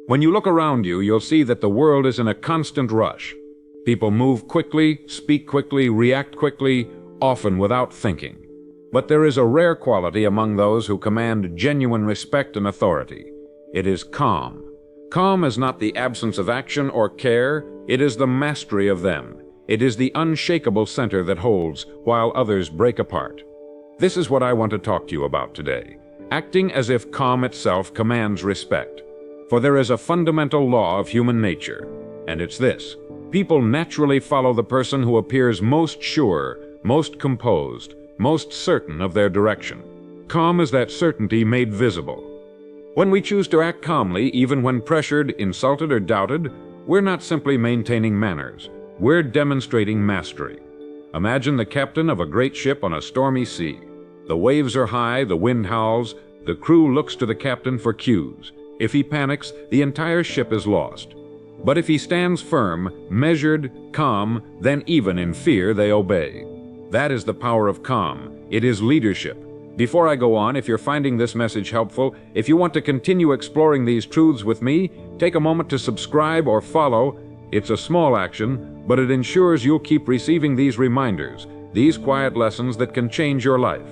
When you look around you, you'll see that the world is in a constant rush. People move quickly, speak quickly, react quickly, often without thinking. But there is a rare quality among those who command genuine respect and authority. It is calm. Calm is not the absence of action or care, it is the mastery of them. It is the unshakable center that holds while others break apart. This is what I want to talk to you about today. Acting as if calm itself commands respect. For there is a fundamental law of human nature, and it's this: people naturally follow the person who appears most sure, most composed, most certain of their direction. Calm is that certainty made visible. When we choose to act calmly, even when pressured, insulted, or doubted, we're not simply maintaining manners. We're demonstrating mastery. Imagine the captain of a great ship on a stormy sea. The waves are high, the wind howls, the crew looks to the captain for cues. If he panics, the entire ship is lost. But if he stands firm, measured, calm, then even in fear they obey. That is the power of calm. It is leadership. Before I go on, if you're finding this message helpful, if you want to continue exploring these truths with me, take a moment to subscribe or follow. It's a small action, but it ensures you'll keep receiving these reminders, these quiet lessons that can change your life.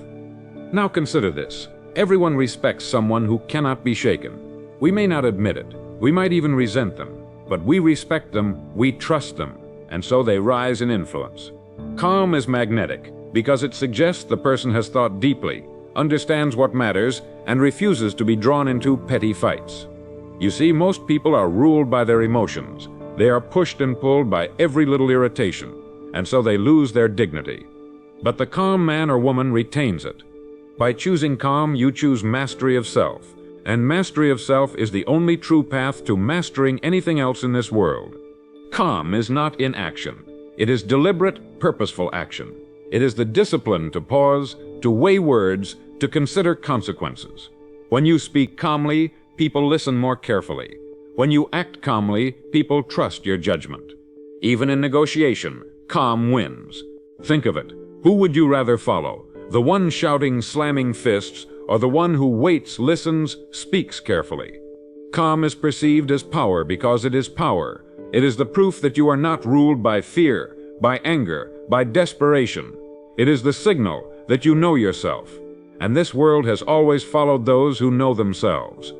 Now consider this. Everyone respects someone who cannot be shaken. We may not admit it. We might even resent them. But we respect them, we trust them, and so they rise in influence. Calm is magnetic because it suggests the person has thought deeply, understands what matters, and refuses to be drawn into petty fights. You see, most people are ruled by their emotions. They are pushed and pulled by every little irritation, and so they lose their dignity. But the calm man or woman retains it. By choosing calm, you choose mastery of self. And mastery of self is the only true path to mastering anything else in this world. Calm is not inaction. It is deliberate, purposeful action. It is the discipline to pause, to weigh words, to consider consequences. When you speak calmly, people listen more carefully. When you act calmly, people trust your judgment. Even in negotiation, calm wins. Think of it. Who would you rather follow? The one shouting, slamming fists, or the one who waits, listens, speaks carefully? Calm is perceived as power because it is power. It is the proof that you are not ruled by fear, by anger, by desperation. It is the signal that you know yourself. And this world has always followed those who know themselves.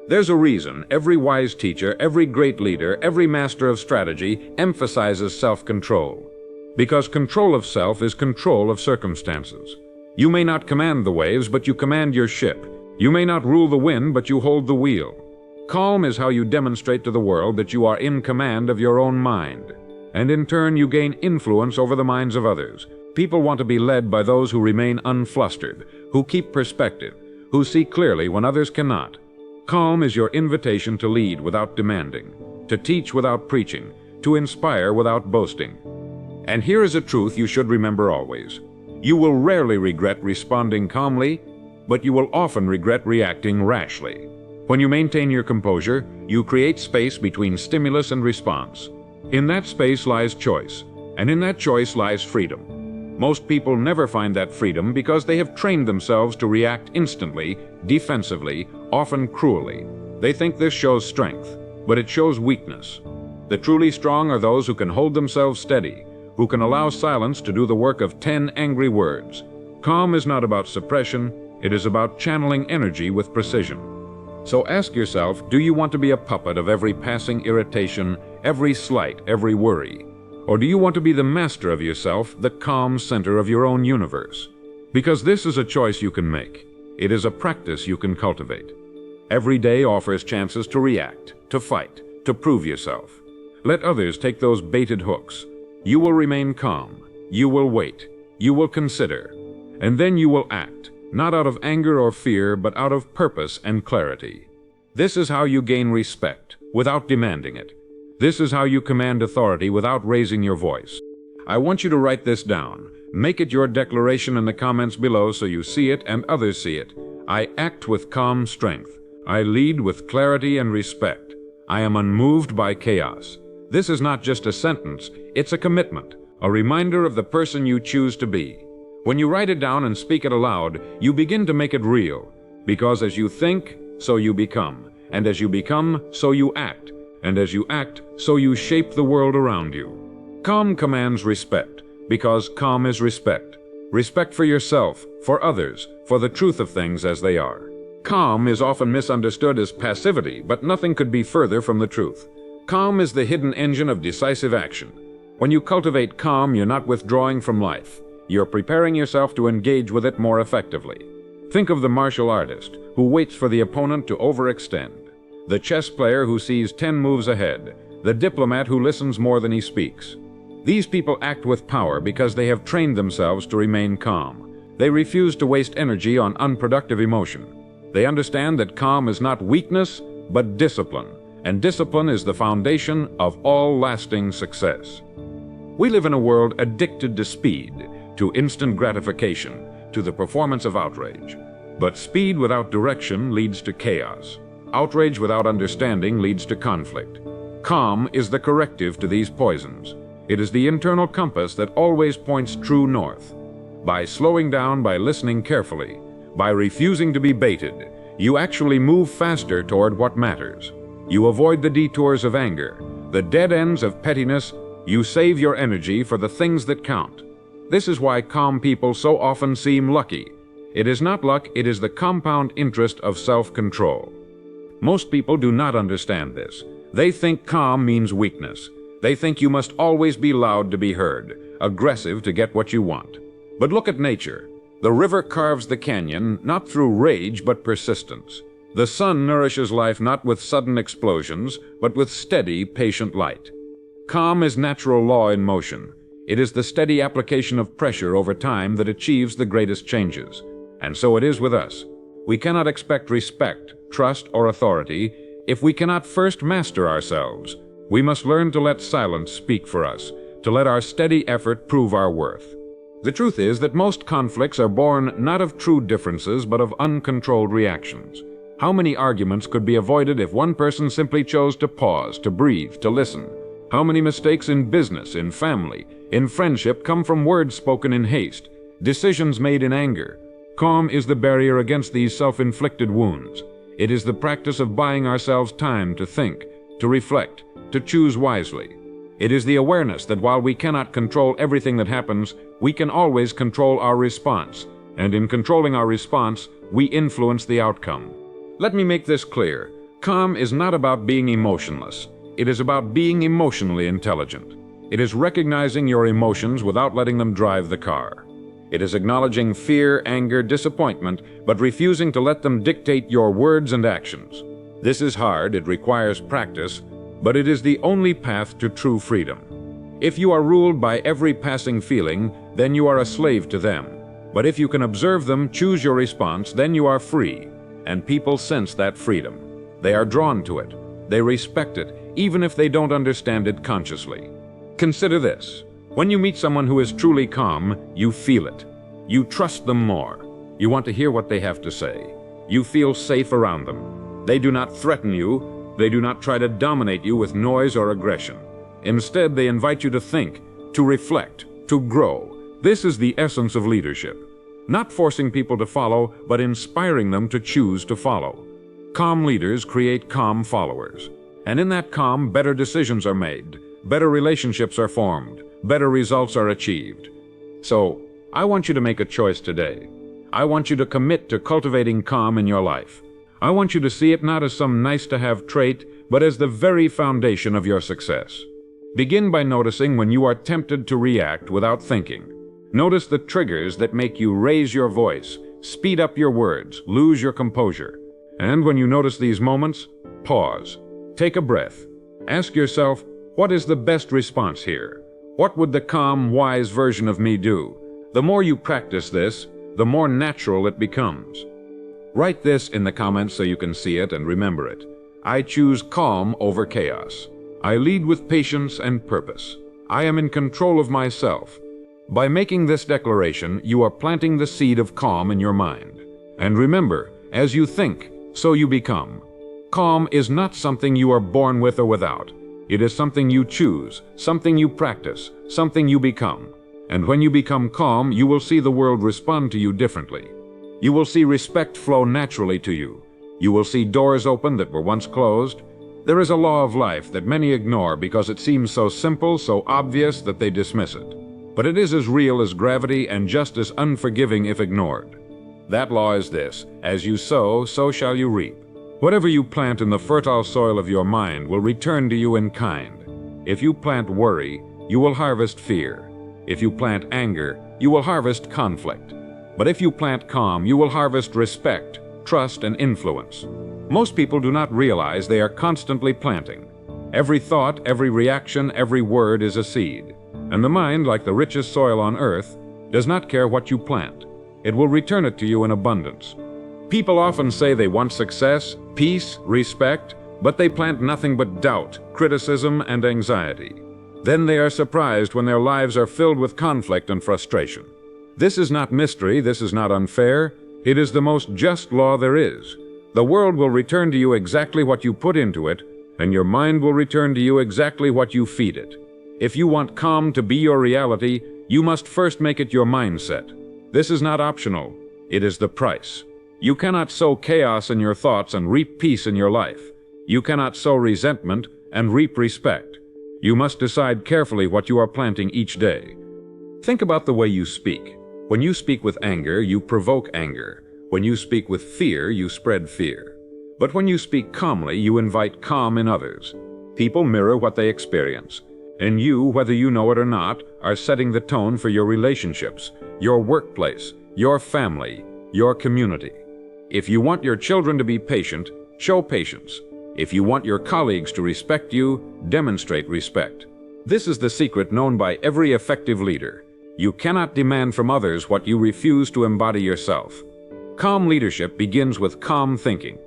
There's a reason every wise teacher, every great leader, every master of strategy emphasizes self-control. Because control of self is control of circumstances. You may not command the waves, but you command your ship. You may not rule the wind, but you hold the wheel. Calm is how you demonstrate to the world that you are in command of your own mind. And in turn, you gain influence over the minds of others. People want to be led by those who remain unflustered, who keep perspective, who see clearly when others cannot. Calm is your invitation to lead without demanding, to teach without preaching, to inspire without boasting. And here is a truth you should remember always. You will rarely regret responding calmly, but you will often regret reacting rashly. When you maintain your composure, you create space between stimulus and response. In that space lies choice, and in that choice lies freedom. Most people never find that freedom because they have trained themselves to react instantly, defensively, often cruelly. They think this shows strength, but it shows weakness. The truly strong are those who can hold themselves steady, who can allow silence to do the work of 10 angry words. Calm is not about suppression, it is about channeling energy with precision. So ask yourself, do you want to be a puppet of every passing irritation, every slight, every worry? Or do you want to be the master of yourself, the calm center of your own universe? Because this is a choice you can make. It is a practice you can cultivate. Every day offers chances to react, to fight, to prove yourself. Let others take those baited hooks. You will remain calm. You will wait. You will consider. And then you will act, not out of anger or fear, but out of purpose and clarity. This is how you gain respect, without demanding it. This is how you command authority without raising your voice. I want you to write this down. Make it your declaration in the comments below so you see it and others see it. I act with calm strength. I lead with clarity and respect. I am unmoved by chaos. This is not just a sentence, it's a commitment, a reminder of the person you choose to be. When you write it down and speak it aloud, you begin to make it real, because as you think, so you become. And as you become, so you act. And as you act, so you shape the world around you. Calm commands respect, because calm is respect. Respect for yourself, for others, for the truth of things as they are. Calm is often misunderstood as passivity, but nothing could be further from the truth. Calm is the hidden engine of decisive action. When you cultivate calm, you're not withdrawing from life. You're preparing yourself to engage with it more effectively. Think of the martial artist who waits for the opponent to overextend, the chess player who sees 10 moves ahead, the diplomat who listens more than he speaks. These people act with power because they have trained themselves to remain calm. They refuse to waste energy on unproductive emotion. They understand that calm is not weakness, but discipline, and discipline is the foundation of all lasting success. We live in a world addicted to speed, to instant gratification, to the performance of outrage. But speed without direction leads to chaos. Outrage without understanding leads to conflict. Calm is the corrective to these poisons. It is the internal compass that always points true north. By slowing down, by listening carefully, by refusing to be baited, you actually move faster toward what matters. You avoid the detours of anger, the dead ends of pettiness. You save your energy for the things that count. This is why calm people so often seem lucky. It is not luck, it is the compound interest of self-control. Most people do not understand this. They think calm means weakness. They think you must always be loud to be heard, aggressive to get what you want. But look at nature. The river carves the canyon not through rage but persistence. The sun nourishes life not with sudden explosions, but with steady, patient light. Calm is natural law in motion. It is the steady application of pressure over time that achieves the greatest changes. And so it is with us. We cannot expect respect, trust, or authority if we cannot first master ourselves. We must learn to let silence speak for us, to let our steady effort prove our worth. The truth is that most conflicts are born not of true differences, but of uncontrolled reactions. How many arguments could be avoided if one person simply chose to pause, to breathe, to listen? How many mistakes in business, in family, in friendship come from words spoken in haste, decisions made in anger? Calm is the barrier against these self-inflicted wounds. It is the practice of buying ourselves time to think, to reflect, to choose wisely. It is the awareness that while we cannot control everything that happens, we can always control our response, and in controlling our response, we influence the outcome. Let me make this clear. Calm is not about being emotionless. It is about being emotionally intelligent. It is recognizing your emotions without letting them drive the car. It is acknowledging fear, anger, disappointment, but refusing to let them dictate your words and actions. This is hard, it requires practice, but it is the only path to true freedom. If you are ruled by every passing feeling, then you are a slave to them. But if you can observe them, choose your response, then you are free. And people sense that freedom. They are drawn to it. They respect it, even if they don't understand it consciously. Consider this. When you meet someone who is truly calm, you feel it. You trust them more. You want to hear what they have to say. You feel safe around them. They do not threaten you. They do not try to dominate you with noise or aggression. Instead, they invite you to think, to reflect, to grow. This is the essence of leadership. Not forcing people to follow, but inspiring them to choose to follow. Calm leaders create calm followers. And in that calm, better decisions are made, better relationships are formed, better results are achieved. So, I want you to make a choice today. I want you to commit to cultivating calm in your life. I want you to see it not as some nice-to-have trait, but as the very foundation of your success. Begin by noticing when you are tempted to react without thinking. Notice the triggers that make you raise your voice, speed up your words, lose your composure. And when you notice these moments, pause. Take a breath. Ask yourself, what is the best response here? What would the calm, wise version of me do? The more you practice this, the more natural it becomes. Write this in the comments so you can see it and remember it. I choose calm over chaos. I lead with patience and purpose. I am in control of myself. By making this declaration, you are planting the seed of calm in your mind. And remember, as you think, so you become. Calm is not something you are born with or without. It is something you choose, something you practice, something you become. And when you become calm, you will see the world respond to you differently. You will see respect flow naturally to you. You will see doors open that were once closed. There is a law of life that many ignore because it seems so simple, so obvious that they dismiss it. But it is as real as gravity and just as unforgiving if ignored. That law is this: as you sow, so shall you reap. Whatever you plant in the fertile soil of your mind will return to you in kind. If you plant worry, you will harvest fear. If you plant anger, you will harvest conflict. But if you plant calm, you will harvest respect, trust, and influence. Most people do not realize they are constantly planting. Every thought, every reaction, every word is a seed. And the mind, like the richest soil on earth, does not care what you plant. It will return it to you in abundance. People often say they want success, peace, respect, but they plant nothing but doubt, criticism, and anxiety. Then they are surprised when their lives are filled with conflict and frustration. This is not mystery, this is not unfair. It is the most just law there is. The world will return to you exactly what you put into it, and your mind will return to you exactly what you feed it. If you want calm to be your reality, you must first make it your mindset. This is not optional. It is the price. You cannot sow chaos in your thoughts and reap peace in your life. You cannot sow resentment and reap respect. You must decide carefully what you are planting each day. Think about the way you speak. When you speak with anger, you provoke anger. When you speak with fear, you spread fear. But when you speak calmly, you invite calm in others. People mirror what they experience. And you, whether you know it or not, are setting the tone for your relationships, your workplace, your family, your community. If you want your children to be patient, show patience. If you want your colleagues to respect you, demonstrate respect. This is the secret known by every effective leader. You cannot demand from others what you refuse to embody yourself. Calm leadership begins with calm thinking.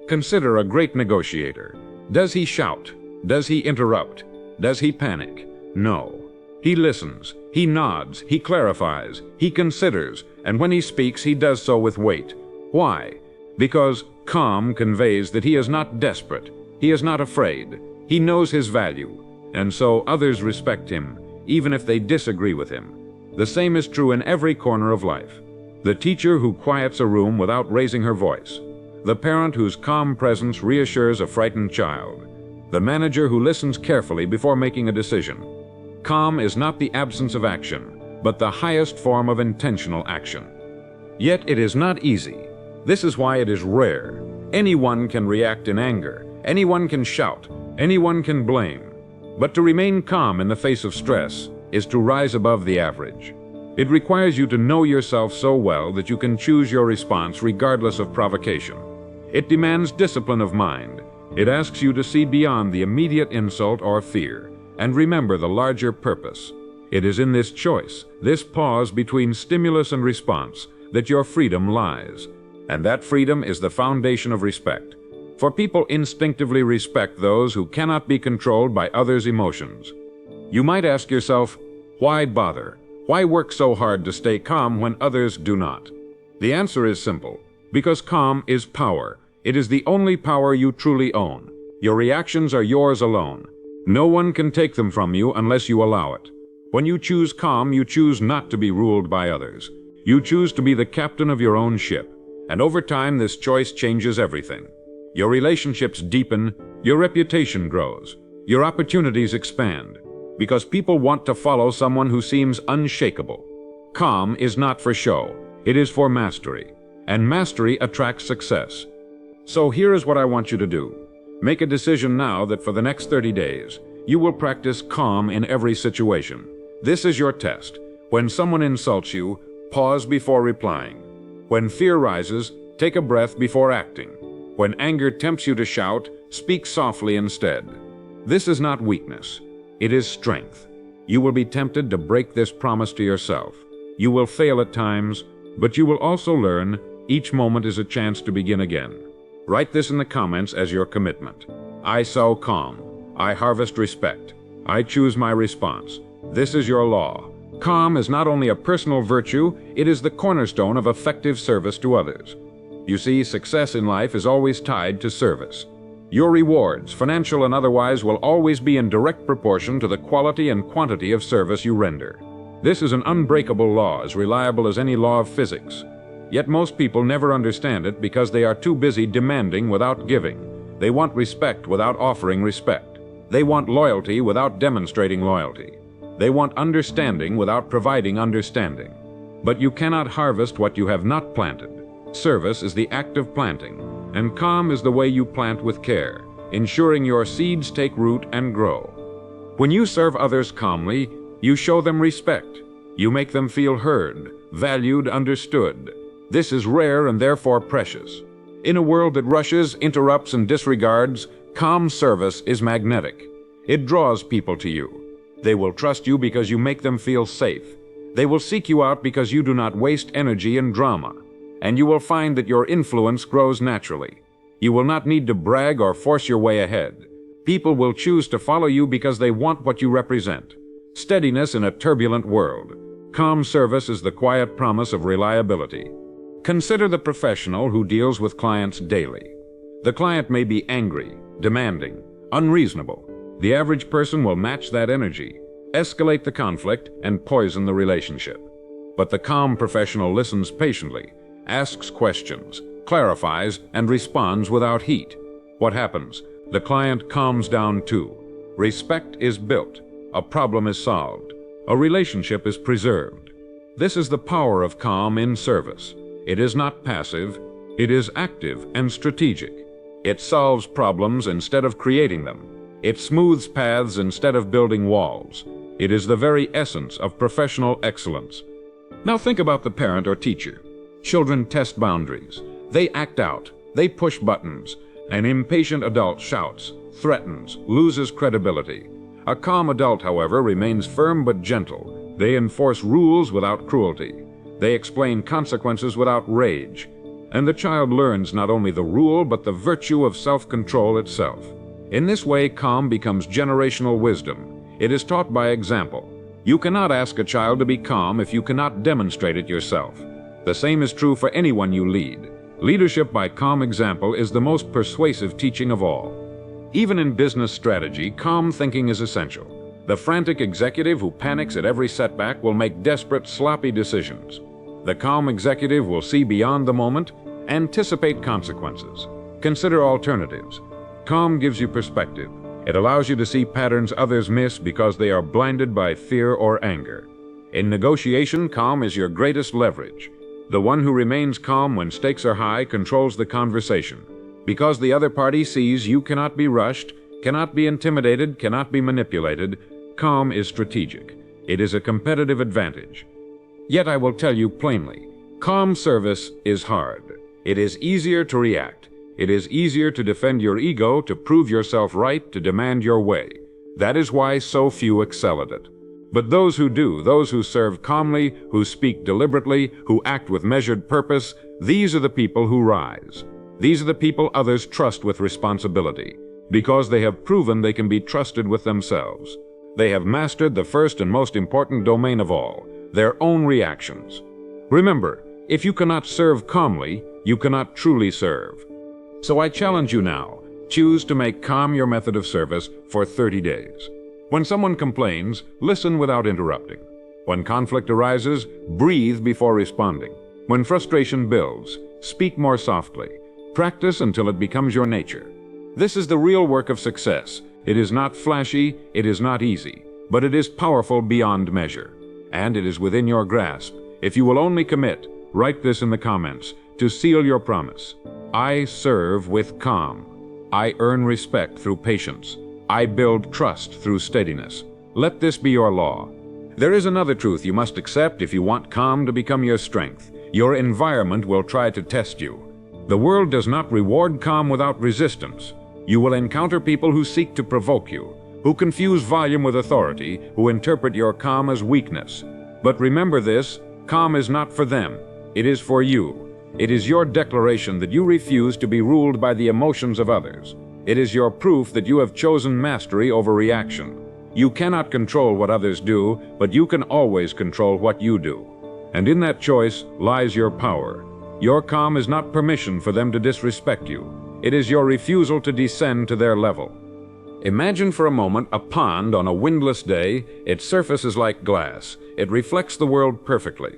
Consider a great negotiator. Does he shout? Does he interrupt? Does he panic? No. He listens, he nods, he clarifies, he considers, and when he speaks, he does so with weight. Why? Because calm conveys that he is not desperate, he is not afraid, he knows his value, and so others respect him, even if they disagree with him. The same is true in every corner of life. The teacher who quiets a room without raising her voice. The parent whose calm presence reassures a frightened child. The manager who listens carefully before making a decision. Calm is not the absence of action, but the highest form of intentional action. Yet it is not easy. This is why it is rare. Anyone can react in anger. Anyone can shout. Anyone can blame. But to remain calm in the face of stress is to rise above the average. It requires you to know yourself so well that you can choose your response regardless of provocation. It demands discipline of mind. It asks you to see beyond the immediate insult or fear and remember the larger purpose. It is in this choice, this pause between stimulus and response, that your freedom lies. And that freedom is the foundation of respect. For people instinctively respect those who cannot be controlled by others' emotions. You might ask yourself, why bother? Why work so hard to stay calm when others do not? The answer is simple. Because calm is power. It is the only power you truly own. Your reactions are yours alone. No one can take them from you unless you allow it. When you choose calm, you choose not to be ruled by others. You choose to be the captain of your own ship. And over time, this choice changes everything. Your relationships deepen, your reputation grows, your opportunities expand, because people want to follow someone who seems unshakable. Calm is not for show, it is for mastery, and mastery attracts success. So here is what I want you to do. Make a decision now that for the next 30 days, you will practice calm in every situation. This is your test. When someone insults you, pause before replying. When fear rises, take a breath before acting. When anger tempts you to shout, speak softly instead. This is not weakness. It is strength. You will be tempted to break this promise to yourself. You will fail at times, but you will also learn each moment is a chance to begin again. Write this in the comments as your commitment. I sow calm. I harvest respect. I choose my response. This is your law. Calm is not only a personal virtue, it is the cornerstone of effective service to others. You see, success in life is always tied to service. Your rewards, financial and otherwise, will always be in direct proportion to the quality and quantity of service you render. This is an unbreakable law, as reliable as any law of physics. Yet most people never understand it because they are too busy demanding without giving. They want respect without offering respect. They want loyalty without demonstrating loyalty. They want understanding without providing understanding. But you cannot harvest what you have not planted. Service is the act of planting, and calm is the way you plant with care, ensuring your seeds take root and grow. When you serve others calmly, you show them respect. You make them feel heard, valued, understood. This is rare and therefore precious. In a world that rushes, interrupts, and disregards, calm service is magnetic. It draws people to you. They will trust you because you make them feel safe. They will seek you out because you do not waste energy in drama. And you will find that your influence grows naturally. You will not need to brag or force your way ahead. People will choose to follow you because they want what you represent. Steadiness in a turbulent world. Calm service is the quiet promise of reliability. Consider the professional who deals with clients daily. The client may be angry, demanding, unreasonable. The average person will match that energy, escalate the conflict, and poison the relationship. But the calm professional listens patiently, asks questions, clarifies, and responds without heat. What happens? The client calms down too. Respect is built. A problem is solved. A relationship is preserved. This is the power of calm in service. It is not passive. It is active and strategic. It solves problems instead of creating them. It smooths paths instead of building walls. It is the very essence of professional excellence. Now think about the parent or teacher. Children test boundaries. They act out. They push buttons. An impatient adult shouts, threatens, loses credibility. A calm adult, however, remains firm but gentle. They enforce rules without cruelty. They explain consequences without rage. And the child learns not only the rule but the virtue of self-control itself. In this way, calm becomes generational wisdom. It is taught by example. You cannot ask a child to be calm if you cannot demonstrate it yourself. The same is true for anyone you lead. Leadership by calm example is the most persuasive teaching of all. Even in business strategy, calm thinking is essential. The frantic executive who panics at every setback will make desperate, sloppy decisions. The calm executive will see beyond the moment, anticipate consequences, consider alternatives. Calm gives you perspective. It allows you to see patterns others miss because they are blinded by fear or anger. In negotiation, calm is your greatest leverage. The one who remains calm when stakes are high controls the conversation. Because the other party sees you cannot be rushed, cannot be intimidated, cannot be manipulated, calm is strategic. It is a competitive advantage. Yet I will tell you plainly, calm service is hard. It is easier to react. It is easier to defend your ego, to prove yourself right, to demand your way. That is why so few excel at it. But those who do, those who serve calmly, who speak deliberately, who act with measured purpose, these are the people who rise. These are the people others trust with responsibility, because they have proven they can be trusted with themselves. They have mastered the first and most important domain of all, their own reactions. Remember, if you cannot serve calmly, you cannot truly serve. So I challenge you now, choose to make calm your method of service for 30 days. When someone complains, listen without interrupting. When conflict arises, breathe before responding. When frustration builds, speak more softly. Practice until it becomes your nature. This is the real work of success. It is not flashy, it is not easy, but it is powerful beyond measure. And it is within your grasp. If you will only commit, write this in the comments to seal your promise. I serve with calm. I earn respect through patience. I build trust through steadiness. Let this be your law. There is another truth you must accept if you want calm to become your strength. Your environment will try to test you. The world does not reward calm without resistance. You will encounter people who seek to provoke you, who confuse volume with authority, who interpret your calm as weakness. But remember this, calm is not for them. It is for you. It is your declaration that you refuse to be ruled by the emotions of others. It is your proof that you have chosen mastery over reaction. You cannot control what others do, but you can always control what you do. And in that choice lies your power. Your calm is not permission for them to disrespect you. It is your refusal to descend to their level. Imagine for a moment a pond on a windless day. Its surface is like glass. It reflects the world perfectly.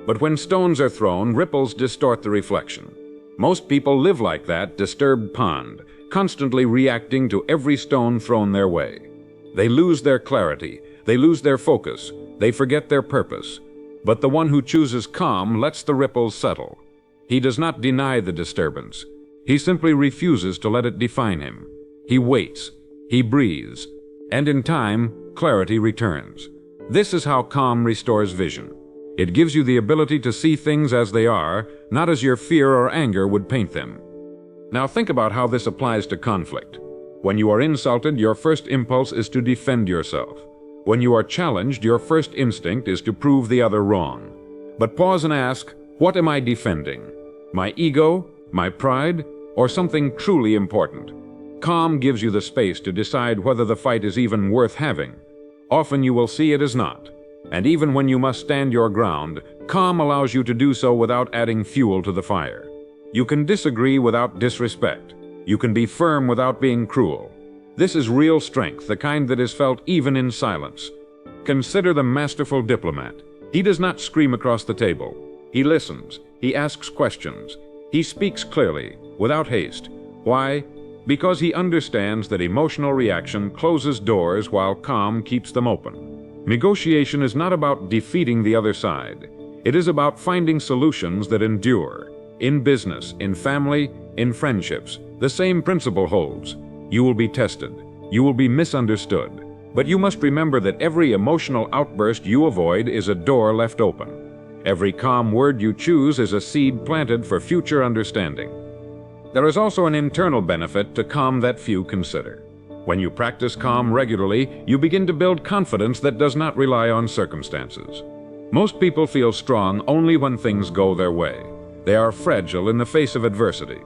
But when stones are thrown, ripples distort the reflection. Most people live like that disturbed pond, constantly reacting to every stone thrown their way. They lose their clarity, they lose their focus, they forget their purpose. But the one who chooses calm lets the ripples settle. He does not deny the disturbance. He simply refuses to let it define him. He waits, he breathes, and in time, clarity returns. This is how calm restores vision. It gives you the ability to see things as they are, not as your fear or anger would paint them. Now think about how this applies to conflict. When you are insulted, your first impulse is to defend yourself. When you are challenged, your first instinct is to prove the other wrong. But pause and ask, what am I defending? My ego, my pride, or something truly important? Calm gives you the space to decide whether the fight is even worth having. Often you will see it is not. And even when you must stand your ground, calm allows you to do so without adding fuel to the fire. You can disagree without disrespect. You can be firm without being cruel. This is real strength, the kind that is felt even in silence. Consider the masterful diplomat. He does not scream across the table. He listens. He asks questions. He speaks clearly, without haste. Why? Because he understands that emotional reaction closes doors while calm keeps them open. Negotiation is not about defeating the other side. It is about finding solutions that endure. In business, in family, in friendships, the same principle holds. You will be tested. You will be misunderstood. But you must remember that every emotional outburst you avoid is a door left open. Every calm word you choose is a seed planted for future understanding. There is also an internal benefit to calm that few consider. When you practice calm regularly, you begin to build confidence that does not rely on circumstances. Most people feel strong only when things go their way. They are fragile in the face of adversity.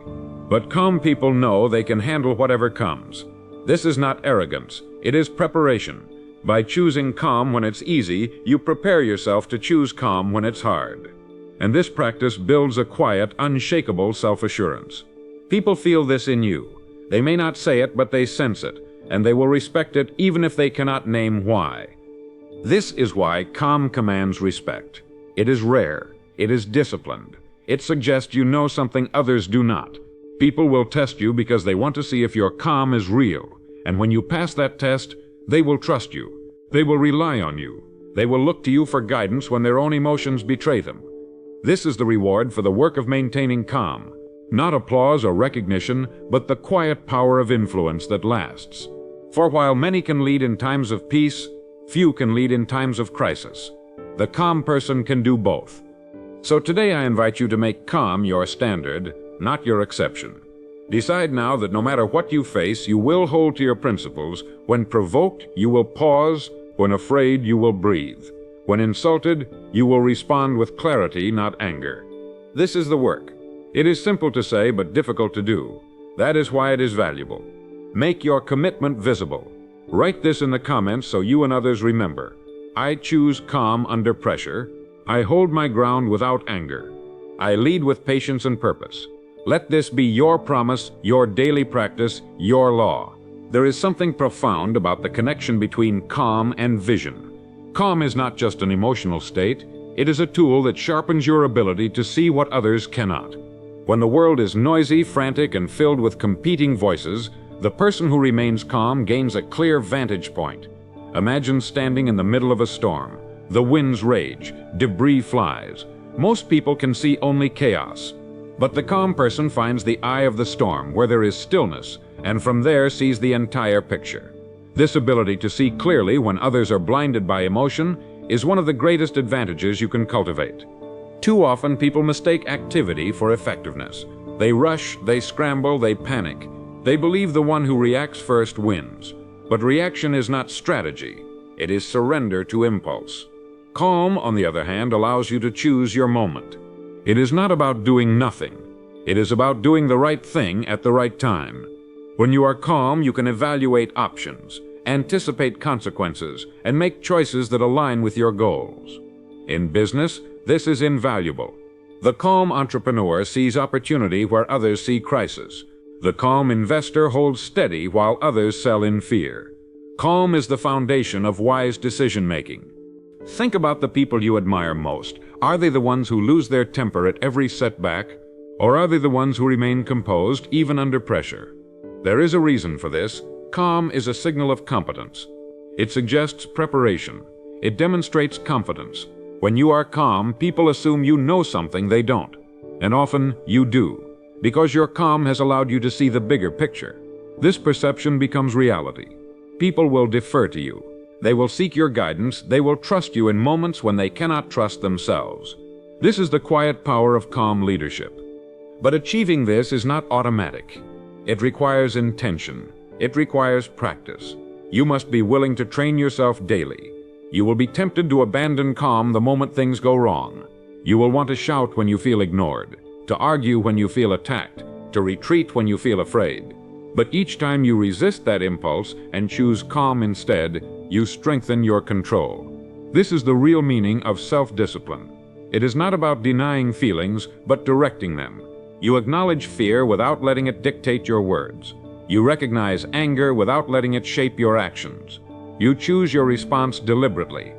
But calm people know they can handle whatever comes. This is not arrogance, it is preparation. By choosing calm when it's easy, you prepare yourself to choose calm when it's hard. And this practice builds a quiet, unshakable self-assurance. People feel this in you. They may not say it, but they sense it, and they will respect it even if they cannot name why. This is why calm commands respect. It is rare. It is disciplined. It suggests you know something others do not. People will test you because they want to see if your calm is real, and when you pass that test, they will trust you. They will rely on you. They will look to you for guidance when their own emotions betray them. This is the reward for the work of maintaining calm. Not applause or recognition, but the quiet power of influence that lasts. For while many can lead in times of peace, few can lead in times of crisis. The calm person can do both. So today I invite you to make calm your standard, not your exception. Decide now that no matter what you face, you will hold to your principles. When provoked, you will pause. When afraid, you will breathe. When insulted, you will respond with clarity, not anger. This is the work. It is simple to say, but difficult to do. That is why it is valuable. Make your commitment visible. Write this in the comments so you and others remember. I choose calm under pressure. I hold my ground without anger. I lead with patience and purpose. Let this be your promise, your daily practice, your law. There is something profound about the connection between calm and vision. Calm is not just an emotional state. It is a tool that sharpens your ability to see what others cannot. When the world is noisy, frantic, and filled with competing voices, the person who remains calm gains a clear vantage point. Imagine standing in the middle of a storm. The winds rage, debris flies. Most people can see only chaos. But the calm person finds the eye of the storm, where there is stillness, and from there sees the entire picture. This ability to see clearly when others are blinded by emotion is one of the greatest advantages you can cultivate. Too often people mistake activity for effectiveness. They rush, they scramble, they panic. They believe the one who reacts first wins. But reaction is not strategy. It is surrender to impulse. Calm, on the other hand, allows you to choose your moment. It is not about doing nothing. It is about doing the right thing at the right time. When you are calm, you can evaluate options, anticipate consequences, and make choices that align with your goals. In business, this is invaluable. The calm entrepreneur sees opportunity where others see crisis. The calm investor holds steady while others sell in fear. Calm is the foundation of wise decision-making. Think about the people you admire most. Are they the ones who lose their temper at every setback, or are they the ones who remain composed even under pressure? There is a reason for this. Calm is a signal of competence. It suggests preparation. It demonstrates confidence. When you are calm, people assume you know something they don't. And often you do, because your calm has allowed you to see the bigger picture. This perception becomes reality. People will defer to you. They will seek your guidance. They will trust you in moments when they cannot trust themselves. This is the quiet power of calm leadership. But achieving this is not automatic. It requires intention. It requires practice. You must be willing to train yourself daily. You will be tempted to abandon calm the moment things go wrong. You will want to shout when you feel ignored, to argue when you feel attacked, to retreat when you feel afraid. But each time you resist that impulse and choose calm instead, you strengthen your control. This is the real meaning of self-discipline. It is not about denying feelings, but directing them. You acknowledge fear without letting it dictate your words. You recognize anger without letting it shape your actions. You choose your response deliberately.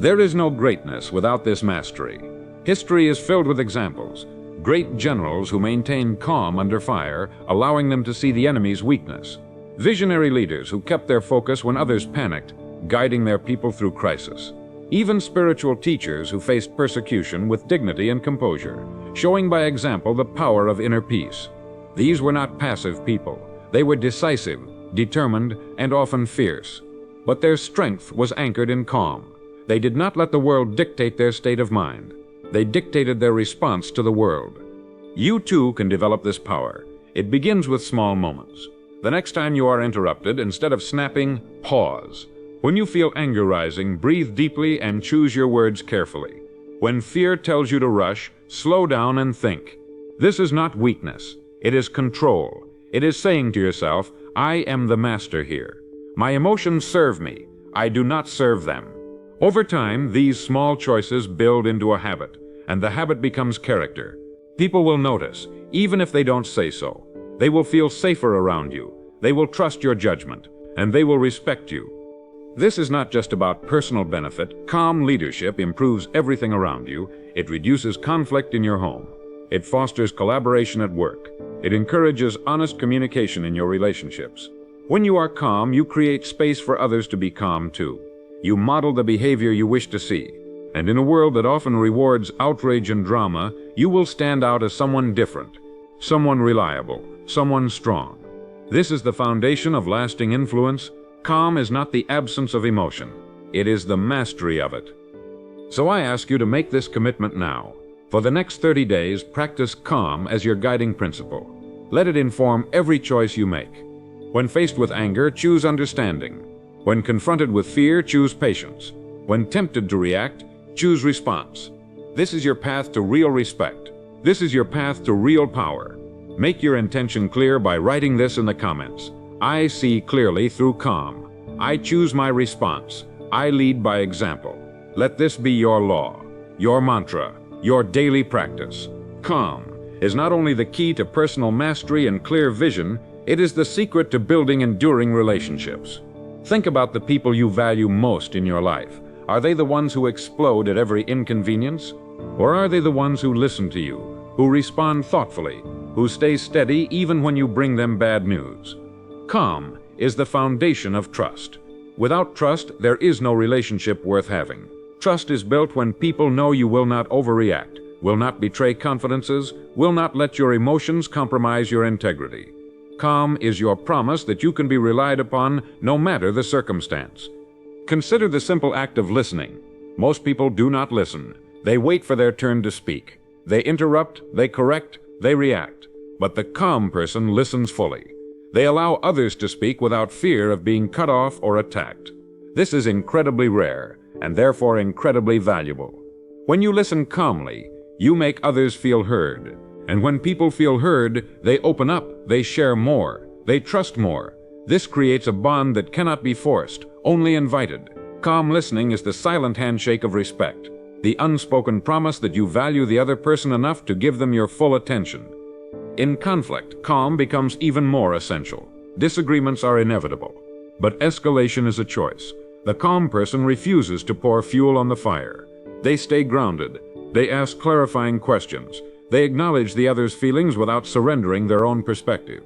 There is no greatness without this mastery. History is filled with examples. Great generals who maintained calm under fire, allowing them to see the enemy's weakness. Visionary leaders who kept their focus when others panicked, guiding their people through crisis. Even spiritual teachers who faced persecution with dignity and composure, showing by example the power of inner peace. These were not passive people. They were decisive, determined, and often fierce. But their strength was anchored in calm. They did not let the world dictate their state of mind. They dictated their response to the world. You too can develop this power. It begins with small moments. The next time you are interrupted, instead of snapping, pause. When you feel anger rising, breathe deeply and choose your words carefully. When fear tells you to rush, slow down and think. This is not weakness. It is control. It is saying to yourself, I am the master here. My emotions serve me. I do not serve them. Over time, these small choices build into a habit, and the habit becomes character. People will notice, even if they don't say so. They will feel safer around you. They will trust your judgment, and they will respect you. This is not just about personal benefit. Calm leadership improves everything around you. It reduces conflict in your home. It fosters collaboration at work. It encourages honest communication in your relationships. When you are calm, you create space for others to be calm too. You model the behavior you wish to see. And in a world that often rewards outrage and drama, you will stand out as someone different, someone reliable, someone strong. This is the foundation of lasting influence. Calm is not the absence of emotion. It is the mastery of it. So I ask you to make this commitment now. For the next 30 days, practice calm as your guiding principle. Let it inform every choice you make. When faced with anger, choose understanding. When confronted with fear, choose patience. When tempted to react, choose response. This is your path to real respect. This is your path to real power. Make your intention clear by writing this in the comments. I see clearly through calm. I choose my response. I lead by example. Let this be your law, your mantra, your daily practice. Calm is not only the key to personal mastery and clear vision, it is the secret to building enduring relationships. Think about the people you value most in your life. Are they the ones who explode at every inconvenience? Or are they the ones who listen to you, who respond thoughtfully, who stay steady even when you bring them bad news? Calm is the foundation of trust. Without trust, there is no relationship worth having. Trust is built when people know you will not overreact, will not betray confidences, will not let your emotions compromise your integrity. Calm is your promise that you can be relied upon no matter the circumstance. Consider the simple act of listening. Most people do not listen. They wait for their turn to speak. They interrupt, they correct, they react. But the calm person listens fully. They allow others to speak without fear of being cut off or attacked. This is incredibly rare, and therefore incredibly valuable. When you listen calmly, you make others feel heard. And when people feel heard, they open up, they share more, they trust more. This creates a bond that cannot be forced, only invited. Calm listening is the silent handshake of respect, the unspoken promise that you value the other person enough to give them your full attention. In conflict, calm becomes even more essential. Disagreements are inevitable, but escalation is a choice. The calm person refuses to pour fuel on the fire. They stay grounded. They ask clarifying questions. They acknowledge the other's feelings without surrendering their own perspective.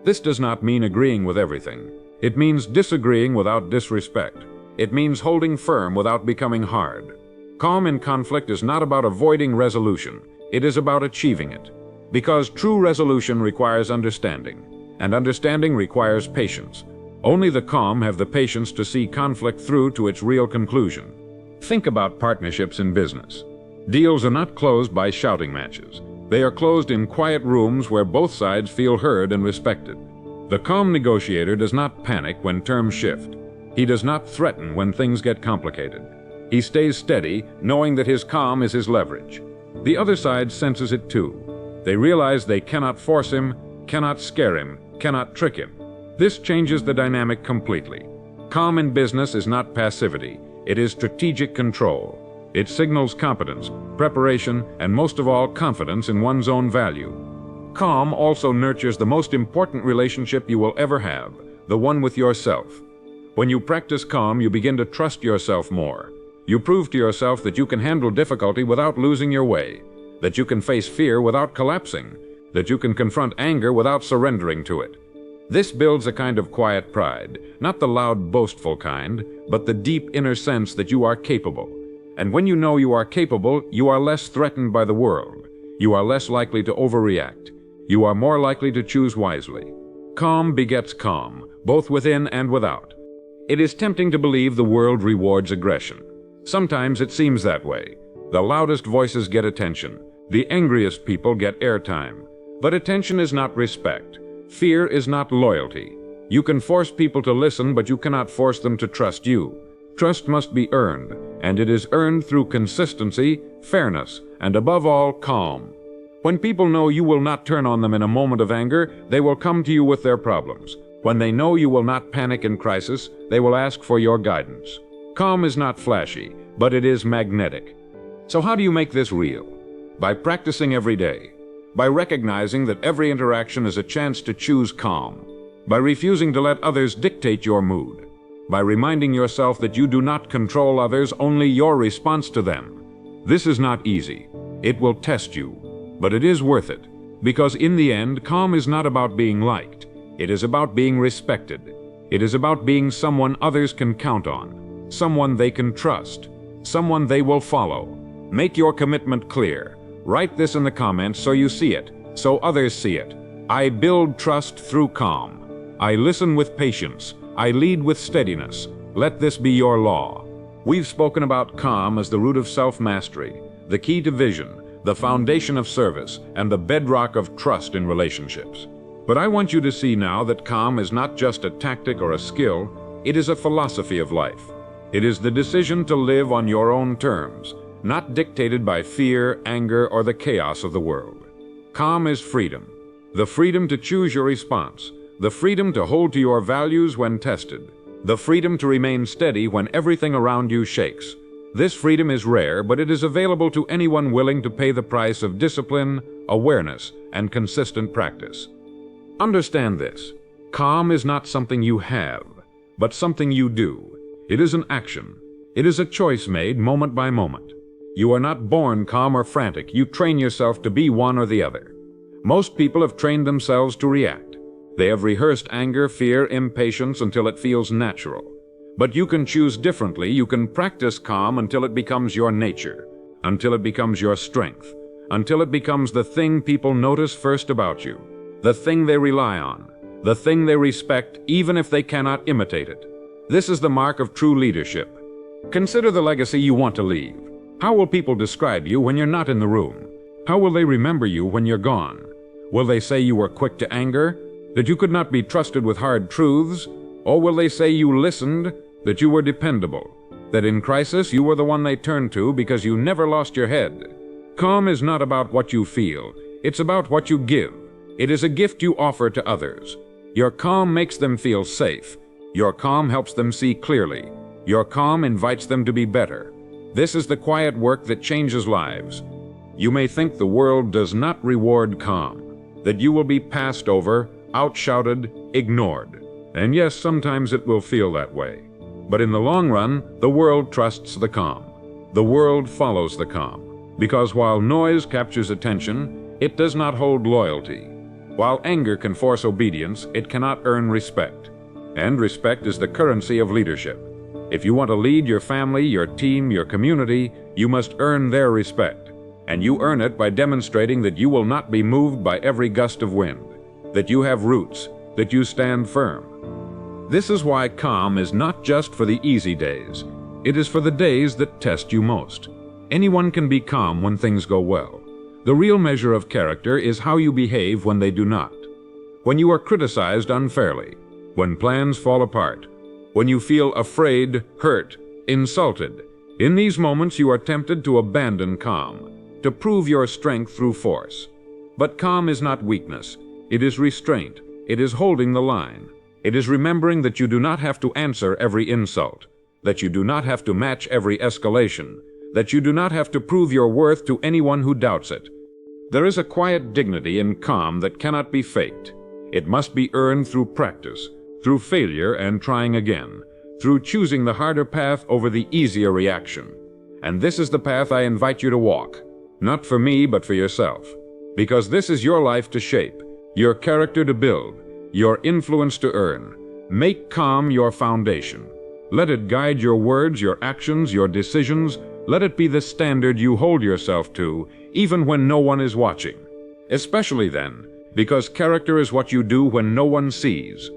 This does not mean agreeing with everything. It means disagreeing without disrespect. It means holding firm without becoming hard. Calm in conflict is not about avoiding resolution. It is about achieving it. Because true resolution requires understanding, and understanding requires patience. Only the calm have the patience to see conflict through to its real conclusion. Think about partnerships in business. Deals are not closed by shouting matches. They are closed in quiet rooms where both sides feel heard and respected. The calm negotiator does not panic when terms shift. He does not threaten when things get complicated. He stays steady, knowing that his calm is his leverage. The other side senses it too. They realize they cannot force him, cannot scare him, cannot trick him. This changes the dynamic completely. Calm in business is not passivity. It is strategic control. It signals competence, preparation, and most of all, confidence in one's own value. Calm also nurtures the most important relationship you will ever have, the one with yourself. When you practice calm, you begin to trust yourself more. You prove to yourself that you can handle difficulty without losing your way, that you can face fear without collapsing, that you can confront anger without surrendering to it. This builds a kind of quiet pride, not the loud, boastful kind, but the deep inner sense that you are capable. And when you know you are capable, you are less threatened by the world. You are less likely to overreact. You are more likely to choose wisely. Calm begets calm, both within and without. It is tempting to believe the world rewards aggression. Sometimes it seems that way. The loudest voices get attention. The angriest people get airtime. But attention is not respect. Fear is not loyalty. You can force people to listen, but you cannot force them to trust you. Trust must be earned, and it is earned through consistency, fairness, and above all, calm. When people know you will not turn on them in a moment of anger, they will come to you with their problems. When they know you will not panic in crisis, they will ask for your guidance. Calm is not flashy, but it is magnetic. So how do you make this real? By practicing every day. By recognizing that every interaction is a chance to choose calm. By refusing to let others dictate your mood. By reminding yourself that you do not control others, only your response to them. This is not easy. It will test you. But it is worth it. Because in the end, calm is not about being liked. It is about being respected. It is about being someone others can count on. Someone they can trust. Someone they will follow. Make your commitment clear. Write this in the comments so you see it, so others see it. I build trust through calm. I listen with patience. I lead with steadiness. Let this be your law. We've spoken about calm as the root of self-mastery, the key to vision, the foundation of service, and the bedrock of trust in relationships. But I want you to see now that calm is not just a tactic or a skill, it is a philosophy of life. It is the decision to live on your own terms, not dictated by fear, anger, or the chaos of the world. Calm is freedom. The freedom to choose your response. The freedom to hold to your values when tested. The freedom to remain steady when everything around you shakes. This freedom is rare, but it is available to anyone willing to pay the price of discipline, awareness, and consistent practice. Understand this. Calm is not something you have, but something you do. It is an action. It is a choice made moment by moment. You are not born calm or frantic. You train yourself to be one or the other. Most people have trained themselves to react. They have rehearsed anger, fear, impatience until it feels natural. But you can choose differently. You can practice calm until it becomes your nature, until it becomes your strength, until it becomes the thing people notice first about you, the thing they rely on, the thing they respect, even if they cannot imitate it. This is the mark of true leadership. Consider the legacy you want to leave. How will people describe you when you're not in the room? How will they remember you when you're gone? Will they say you were quick to anger, that you could not be trusted with hard truths? Or will they say you listened, that you were dependable, that in crisis you were the one they turned to because you never lost your head? Calm is not about what you feel. It's about what you give. It is a gift you offer to others. Your calm makes them feel safe. Your calm helps them see clearly. Your calm invites them to be better. This is the quiet work that changes lives. You may think the world does not reward calm, that you will be passed over, outshouted, ignored. And yes, sometimes it will feel that way. But in the long run, the world trusts the calm. The world follows the calm. Because while noise captures attention, it does not hold loyalty. While anger can force obedience, it cannot earn respect. And respect is the currency of leadership. If you want to lead your family, your team, your community, you must earn their respect. And you earn it by demonstrating that you will not be moved by every gust of wind, that you have roots, that you stand firm. This is why calm is not just for the easy days. It is for the days that test you most. Anyone can be calm when things go well. The real measure of character is how you behave when they do not. When you are criticized unfairly, when plans fall apart, when you feel afraid, hurt, insulted. In these moments you are tempted to abandon calm, to prove your strength through force. But calm is not weakness. It is restraint. It is holding the line. It is remembering that you do not have to answer every insult, that you do not have to match every escalation, that you do not have to prove your worth to anyone who doubts it. There is a quiet dignity in calm that cannot be faked. It must be earned through practice, through failure and trying again, through choosing the harder path over the easier reaction. And this is the path I invite you to walk, not for me but for yourself, because this is your life to shape, your character to build, your influence to earn. Make calm your foundation. Let it guide your words, your actions, your decisions. Let it be the standard you hold yourself to, even when no one is watching. Especially then, because character is what you do when no one sees.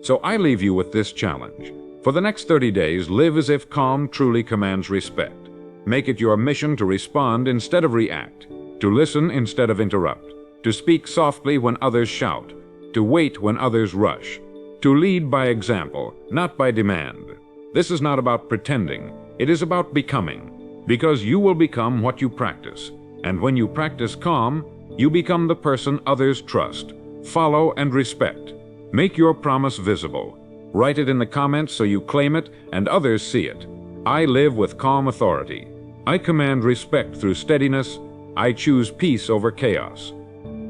So I leave you with this challenge. For the next 30 days, live as if calm truly commands respect. Make it your mission to respond instead of react, to listen instead of interrupt, to speak softly when others shout, to wait when others rush, to lead by example, not by demand. This is not about pretending, it is about becoming, because you will become what you practice. And when you practice calm, you become the person others trust, follow, and respect. Make your promise visible. Write it in the comments so you claim it and others see it. I live with calm authority. I command respect through steadiness. I choose peace over chaos.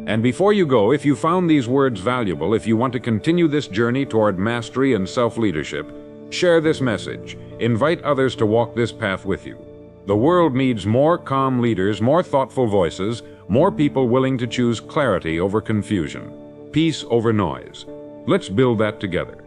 And before you go, if you found these words valuable, if you want to continue this journey toward mastery and self-leadership, share this message. Invite others to walk this path with you. The world needs more calm leaders, more thoughtful voices, more people willing to choose clarity over confusion, peace over noise. Let's build that together.